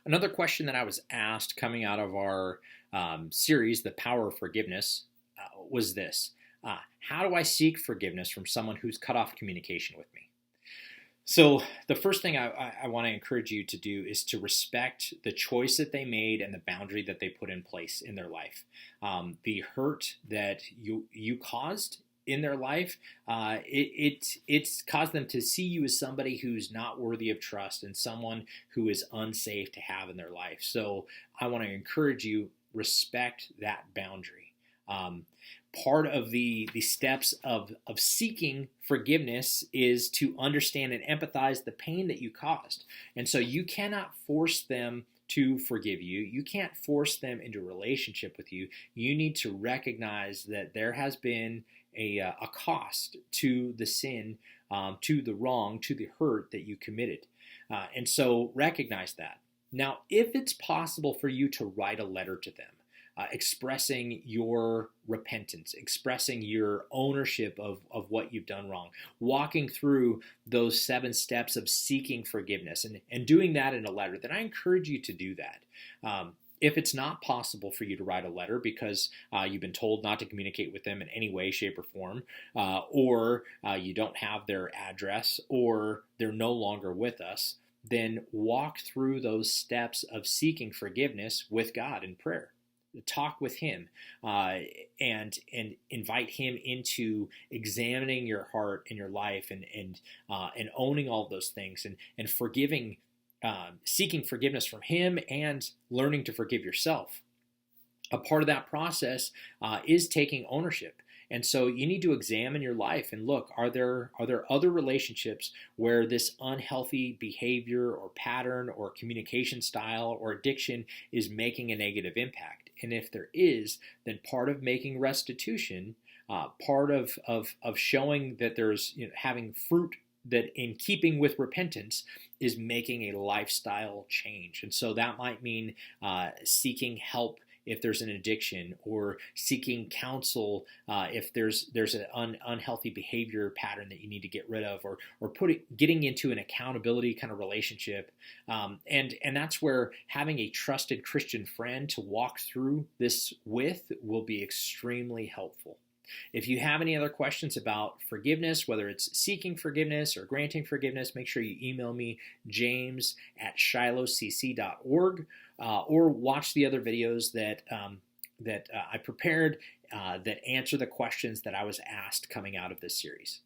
Another question that I was asked coming out of our series, The Power of Forgiveness, was this. How do I seek forgiveness from someone who's cut off communication with me? So, the first thing I want to encourage you to do is to respect the choice that they made and the boundary that they put in place in their life. The hurt that you caused in their life, it's caused them to see you as somebody who's not worthy of trust and someone who is unsafe to have in their life. So, I want to encourage you, respect that boundary. Part of the steps of seeking forgiveness is to understand and empathize the pain that you caused. And so you cannot force them to forgive you. You can't force them into a relationship with you. You need to recognize that there has been a cost to the sin, to the wrong, to the hurt that you committed. And so recognize that. Now, if it's possible for you to write a letter to them, expressing your repentance, expressing your ownership of what you've done wrong, walking through those 7 steps of seeking forgiveness and doing that in a letter, then I encourage you to do that. If it's not possible for you to write a letter because you've been told not to communicate with them in any way, shape, or form, or you don't have their address, or they're no longer with us, then walk through those steps of seeking forgiveness with God in prayer. Talk with Him and invite Him into examining your heart and your life and owning all of those things and forgiving, seeking forgiveness from Him and learning to forgive yourself. A part of that process is taking ownership. And so you need to examine your life and look, are there other relationships where this unhealthy behavior or pattern or communication style or addiction is making a negative impact? And if there is, then part of making restitution, part of showing that there's, having fruit that in keeping with repentance is making a lifestyle change. And so that might mean seeking help if there's an addiction, or seeking counsel if there's an unhealthy behavior pattern that you need to get rid of, or getting into an accountability kind of relationship, and that's where having a trusted Christian friend to walk through this with will be extremely helpful. If you have any other questions about forgiveness, whether it's seeking forgiveness or granting forgiveness, make sure you email me, james@shilohcc.org, or watch the other videos that I prepared that answer the questions that I was asked coming out of this series.